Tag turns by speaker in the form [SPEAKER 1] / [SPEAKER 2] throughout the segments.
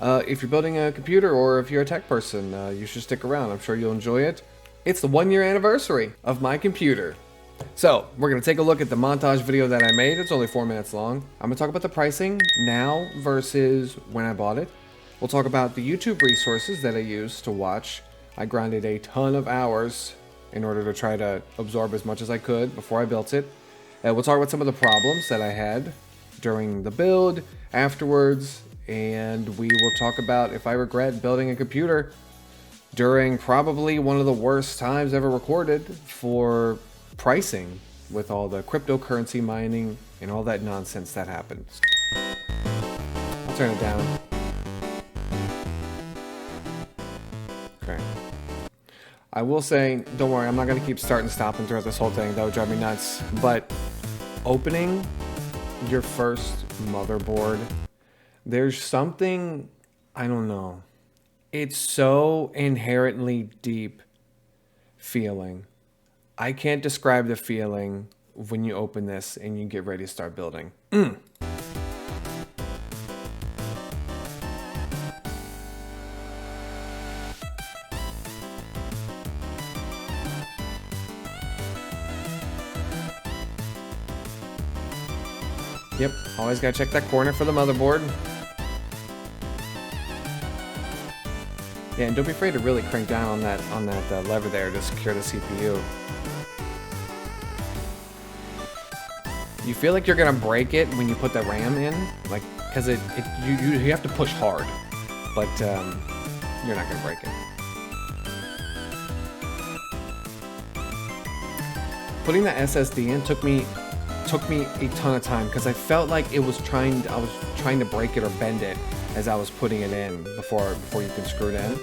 [SPEAKER 1] If you're building a computer or if you're a tech person, you should stick around. I'm sure you'll enjoy it. It's the 1-year anniversary of my computer. So we're going to take a look at the montage video that I made. It's only 4 minutes long. I'm going to talk about the pricing now versus when I bought it. We'll talk about the YouTube resources that I used to watch. I grinded a ton of hours in order to try to absorb as much as I could before I built it. We'll talk about some of the problems that I had during the build, afterwards, and we will talk about if I regret building a computer during probably one of the worst times ever recorded for pricing with all the cryptocurrency mining and all that nonsense that happens. I'll turn it down. Okay. I will say, don't worry, I'm not going to keep starting and stopping throughout this whole thing. That would drive me nuts. But opening your first motherboard, there's something, I don't know. It's so inherently deep feeling. I can't describe the feeling when you open this and you get ready to start building. Yep, always gotta check that corner for the motherboard. Yeah, and don't be afraid to really crank down on that lever there to secure the CPU. You feel like you're gonna break it when you put the RAM in, like, cause you have to push hard, but you're not gonna break it. Putting the SSD in took me a ton of time because I felt like I was trying to break it or bend it as I was putting it in before you can screw it in.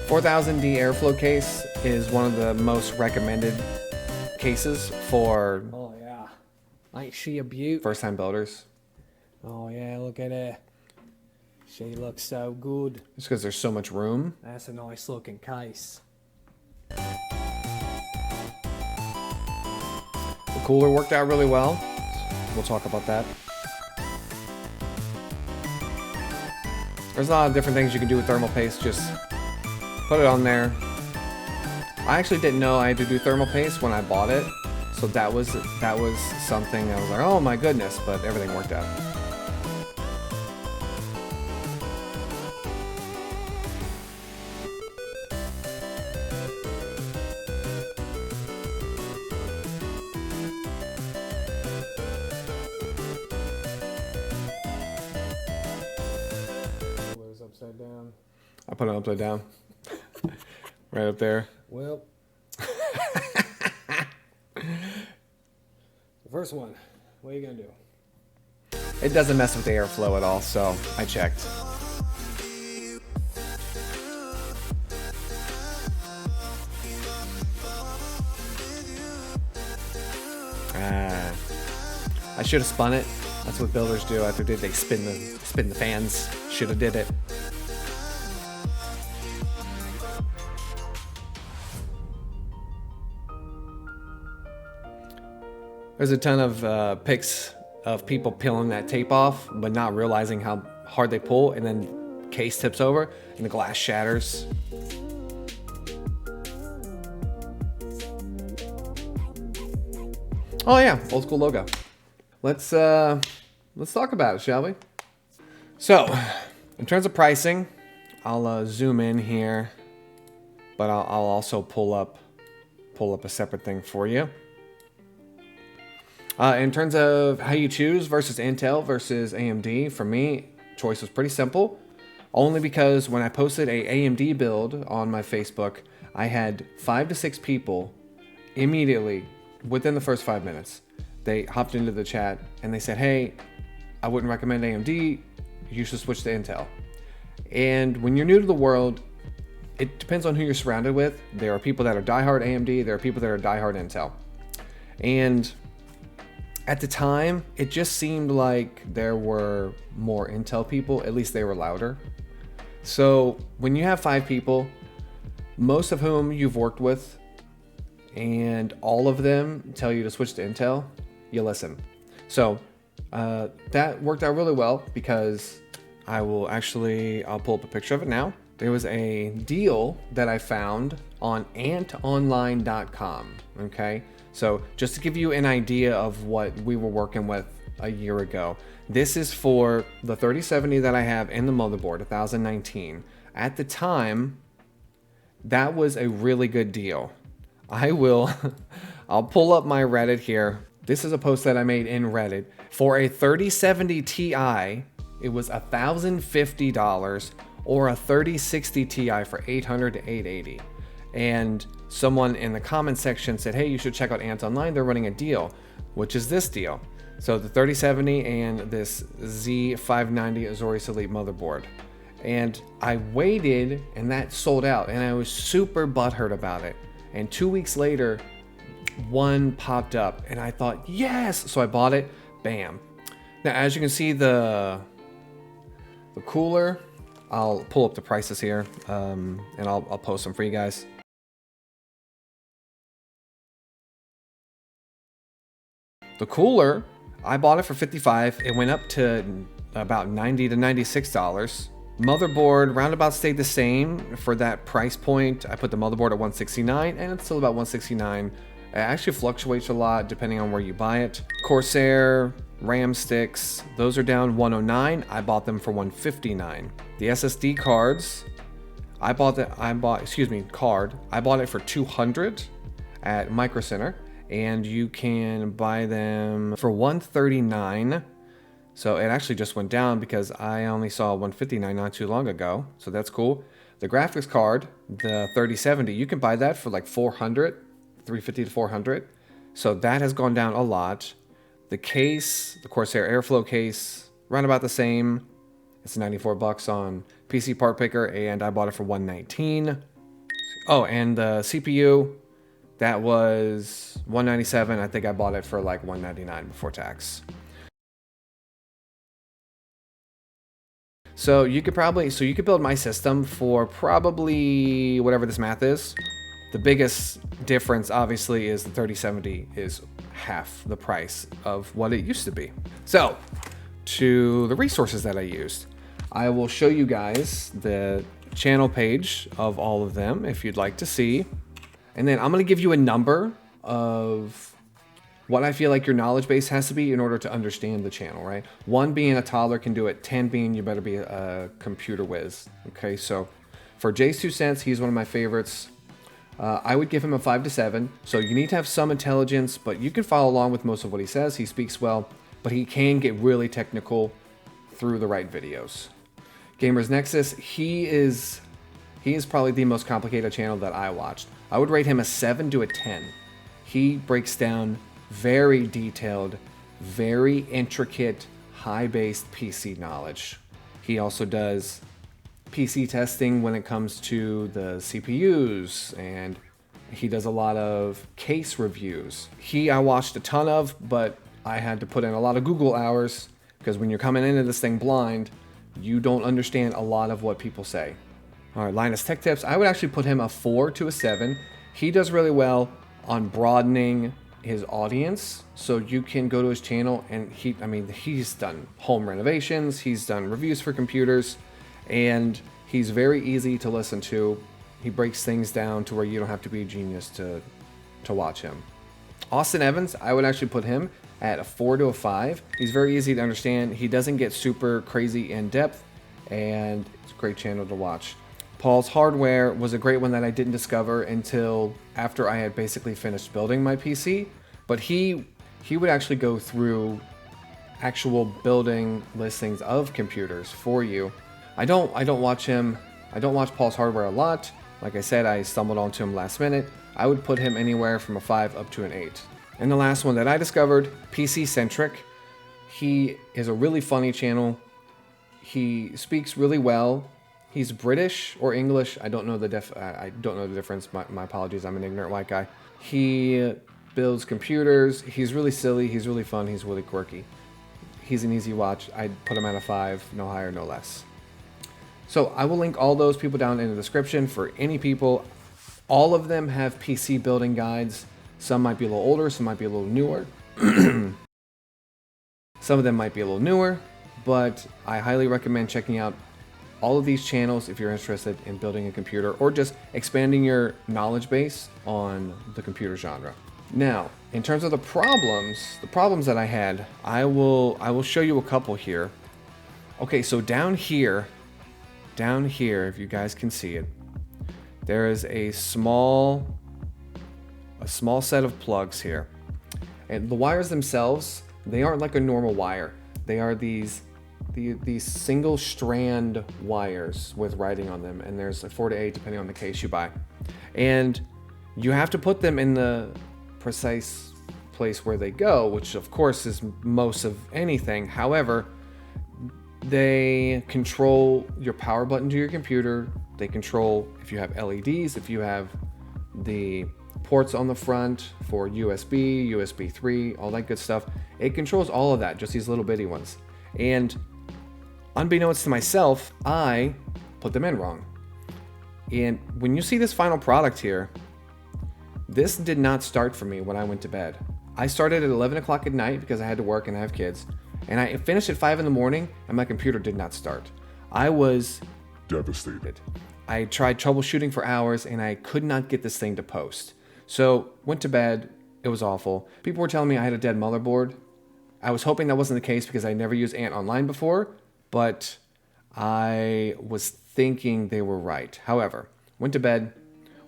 [SPEAKER 1] $4000D airflow case is one of the most recommended cases for
[SPEAKER 2] oh yeah, ain't she a beaut?
[SPEAKER 1] first time builders.
[SPEAKER 2] Oh yeah, look at her. She looks so good.
[SPEAKER 1] Just because there's so much room.
[SPEAKER 2] That's a nice looking case.
[SPEAKER 1] The cooler worked out really well. We'll talk about that. There's a lot of different things you can do with thermal paste. Just put it on there. I actually didn't know I had to do thermal paste when I bought it. So that was something I was like, oh my goodness, but everything worked out.
[SPEAKER 2] Upside down.
[SPEAKER 1] I put it upside down. Right up there.
[SPEAKER 2] Well, the first one, what are you gonna do?
[SPEAKER 1] It doesn't mess with the airflow at all, so I checked. I should have spun it. That's what builders do after they spin the fans. Should have did it. There's a ton of pics of people peeling that tape off, but not realizing how hard they pull, and then case tips over and the glass shatters. Oh yeah, old school logo. Let's talk about it, shall we? So, in terms of pricing, I'll zoom in here, but I'll also pull up a separate thing for you. In terms of how you choose versus Intel versus AMD, for me, choice was pretty simple. Only because when I posted a AMD build on my Facebook, I had 5 to 6 people immediately within the first 5 minutes. They hopped into the chat and they said, hey, I wouldn't recommend AMD, you should switch to Intel. And when you're new to the world, it depends on who you're surrounded with. There are people that are diehard AMD, there are people that are diehard Intel. And at the time, it just seemed like there were more Intel people, at least they were louder. So when you have 5 people, most of whom you've worked with, and all of them tell you to switch to Intel, you listen. So that worked out really well because I'll pull up a picture of it now. There was a deal that I found on antonline.com. Okay, so just to give you an idea of what we were working with a year ago, this is for the 3070 that I have in the motherboard, 1019. At the time, that was a really good deal. I'll pull up my Reddit here. This is a post that I made in Reddit. For a 3070 Ti, it was $1,050, or a 3060 Ti for $800 to $880. And someone in the comment section said, hey, you should check out Ant Online. They're running a deal, which is this deal. So the 3070 and this Z590 Azuris Elite motherboard. And I waited, and that sold out, and I was super butthurt about it. And 2 weeks later, one popped up, and I thought, yes! So I bought it, bam. Now, as you can see, the cooler, I'll pull up the prices here, and I'll post them for you guys. The cooler, I bought it for $55. It went up to about $90 to $96. Motherboard roundabout stayed the same for that price point. I put the motherboard at $169, and it's still about $169. It actually fluctuates a lot depending on where you buy it. Corsair RAM sticks, those are down $109. I bought them for $159. The SSD cards, I bought it for $200 at Micro Center, and you can buy them for $139. So it actually just went down because I only saw $159 not too long ago. So that's cool. The graphics card, the 3070, you can buy that for like $400, $350 to $400. So that has gone down a lot. The case, the Corsair Airflow case, around about the same. It's $94 on PC Part Picker, and I bought it for $119. Oh, and the CPU, that was $197. I think I bought it for like $199 before tax. So you could build my system for probably whatever this math is. The biggest difference obviously is the 3070 is half the price of what it used to be. So to the resources that I used, I will show you guys the channel page of all of them if you'd like to see. And then I'm going to give you a number of what I feel like your knowledge base has to be in order to understand the channel, right? 1 being a toddler can do it, 10 being you better be a computer whiz. Okay, so for Jay's 2 cents, he's one of my favorites. I would give him a 5 to 7. So you need to have some intelligence, but you can follow along with most of what he says. He speaks well, but he can get really technical through the right videos. Gamers Nexus, he is probably the most complicated channel that I watched. I would rate him a 7 to a 10. He breaks down very detailed, very intricate, high-based PC knowledge. He also does PC testing when it comes to the CPUs, and he does a lot of case reviews. I watched a ton of, but I had to put in a lot of Google hours because when you're coming into this thing blind, you don't understand a lot of what people say. All right, Linus Tech Tips, I would actually put him a 4 to a 7. He does really well on broadening his audience, so you can go to his channel and he's done home renovations, he's done reviews for computers, and he's very easy to listen to. He breaks things down to where you don't have to be a genius to watch him. Austin Evans, I would actually put him at a 4 to a 5. He's very easy to understand. He doesn't get super crazy in depth, and it's a great channel to watch. Paul's Hardware was a great one that I didn't discover until after I had basically finished building my PC, but he would actually go through actual building listings of computers for you. I don't watch Paul's Hardware a lot. Like I said, I stumbled onto him last minute. I would put him anywhere from a 5 up to an 8. And the last one that I discovered, PC Centric. He is a really funny channel. He speaks really well. He's British or English. I don't know the difference. My apologies. I'm an ignorant white guy. He builds computers. He's really silly. He's really fun. He's really quirky. He's an easy watch. I'd put him at a 5, no higher, no less. So I will link all those people down in the description for any people. All of them have PC building guides. Some might be a little older, some might be a little newer. Some of them might be a little newer, but I highly recommend checking out all of these channels if you're interested in building a computer or just expanding your knowledge base on the computer genre. Now, in terms of the problems that I had, I will show you a couple here. Okay, so down here, if you guys can see it, there is a small set of plugs here. And the wires themselves, they aren't like a normal wire. They are these single strand wires with writing on them, and there's 4 to 8 depending on the case you buy. And you have to put them in the precise place where they go, which of course is most of anything. However, they control your power button to your computer. They control if you have LEDs, if you have the ports on the front for USB, USB 3, all that good stuff. It controls all of that, just these little bitty ones. And unbeknownst to myself, I put them in wrong. And when you see this final product here, this did not start for me when I went to bed. I started at 11 o'clock at night because I had to work and I have kids. And I finished at 5 in the morning and my computer did not start. I was devastated. I tried troubleshooting for hours and I could not get this thing to post. So went to bed. It was awful. People were telling me I had a dead motherboard. I was hoping that wasn't the case because I never used Ant Online before, but I was thinking they were right. However, went to bed,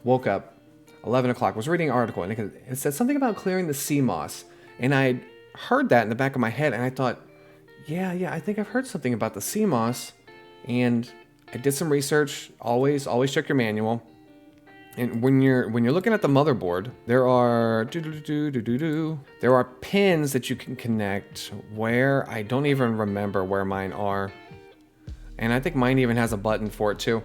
[SPEAKER 1] woke up, 11 o'clock, was reading an article, and it said something about clearing the CMOS. And I heard that in the back of my head, and I thought, yeah, I think I've heard something about the CMOS. And I did some research. Always check your manual. And when you're looking at the motherboard, there are pins that you can connect where I don't even remember where mine are. And I think mine even has a button for it too.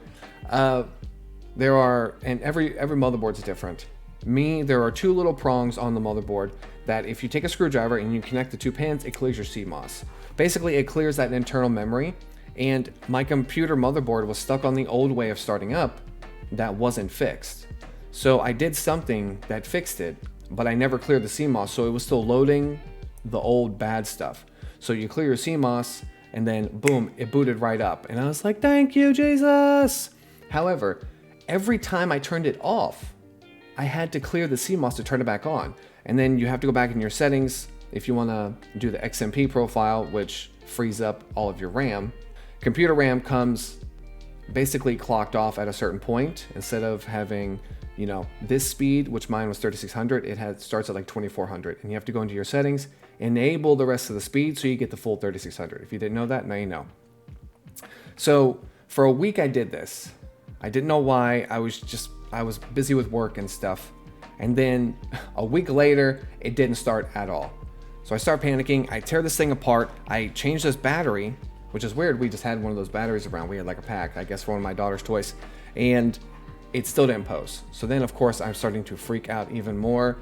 [SPEAKER 1] There are, and every motherboard is different. There are 2 little prongs on the motherboard that if you take a screwdriver and you connect the 2 pins, it clears your CMOS. Basically, it clears that internal memory. And my computer motherboard was stuck on the old way of starting up that wasn't fixed. So I did something that fixed it, but I never cleared the CMOS, so it was still loading the old bad stuff. So you clear your CMOS, and then boom, it booted right up. And I was like, thank you, Jesus! However, every time I turned it off, I had to clear the CMOS to turn it back on. And then you have to go back in your settings if you want to do the XMP profile, which frees up all of your RAM. Computer RAM comes basically clocked off at a certain point. Instead of having, this speed, which mine was 3600, it starts at like 2400, and you have to go into your settings, enable the rest of the speed so you get the full 3600. If you didn't know that, now you know. So for a week I did this. I didn't know why. I was busy with work and stuff. And then a week later, it didn't start at all. So I start panicking. I tear this thing apart. I change this battery, which is weird. We just had one of those batteries around. We had like a pack, I guess, for one of my daughter's toys. And it still didn't post. So then, of course, I'm starting to freak out even more.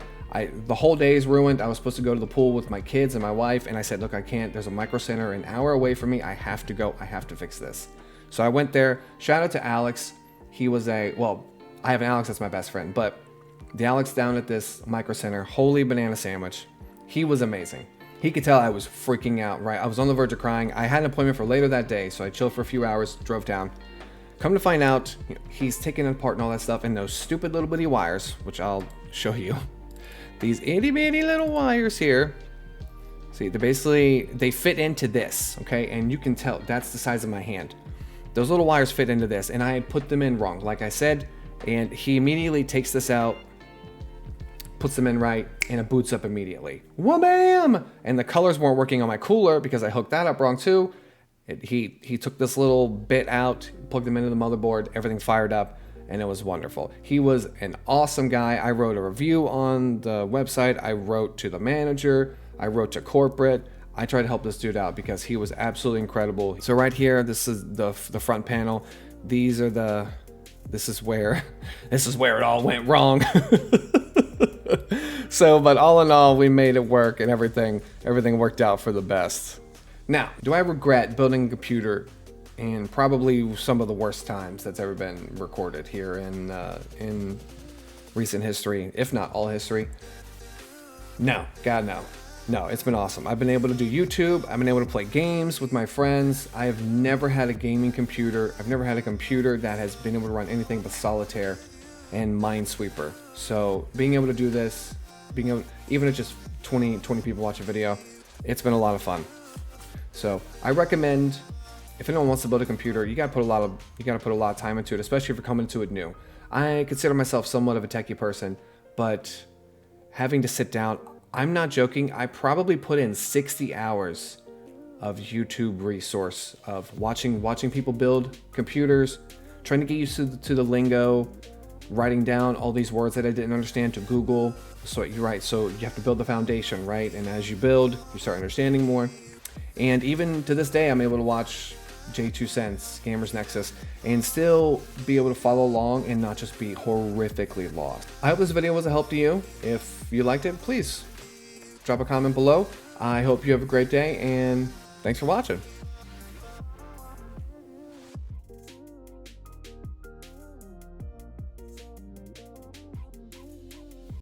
[SPEAKER 1] The whole day is ruined. I was supposed to go to the pool with my kids and my wife. And I said, look, I can't. There's a Micro Center an hour away from me. I have to go. I have to fix this. So I went there. Shout out to Alex. He was I have an Alex that's my best friend. But the Alex down at this Micro Center, holy banana sandwich. He was amazing. He could tell I was freaking out, right? I was on the verge of crying. I had an appointment for later that day, so I chilled for a few hours, drove down. Come to find out, he's taking it apart and all that stuff, and those stupid little bitty wires, which I'll show you. These itty bitty little wires here. See, they fit into this, okay? And you can tell that's the size of my hand. Those little wires fit into this, and I put them in wrong, like I said, and he immediately takes this out, puts them in right, and it boots up immediately. Wha-bam! And the colors weren't working on my cooler because I hooked that up wrong too. He took this little bit out, plugged them into the motherboard, everything fired up, and it was wonderful. He was an awesome guy. I wrote a review on the website. I wrote to the manager. I wrote to corporate. I tried to help this dude out because he was absolutely incredible. So right here, this is the front panel. This is where it all went wrong. So, but all in all, we made it work, and everything worked out for the best. Now, do I regret building a computer in probably some of the worst times that's ever been recorded here in recent history, if not all history. No, God, no. No, it's been awesome. I've been able to do YouTube. I've been able to play games with my friends. I have never had a gaming computer. I've never had a computer that has been able to run anything but Solitaire and Minesweeper. So being able to do this, being able, even if just 20 people watch a video, it's been a lot of fun. So I recommend, if anyone wants to build a computer, you gotta put a lot of time into it, especially if you're coming to it new. I consider myself somewhat of a techie person, but having to sit down, I'm not joking, I probably put in 60 hours of YouTube resource of watching people build computers, trying to get used to the lingo, writing down all these words that I didn't understand to Google. So you're right, so you have to build the foundation, right? And as you build, you start understanding more. And even to this day, I'm able to watch J2Sense, Gamers Nexus, and still be able to follow along and not just be horrifically lost. I hope this video was a help to you. If you liked it, please drop a comment below. I hope you have a great day, and thanks for watching.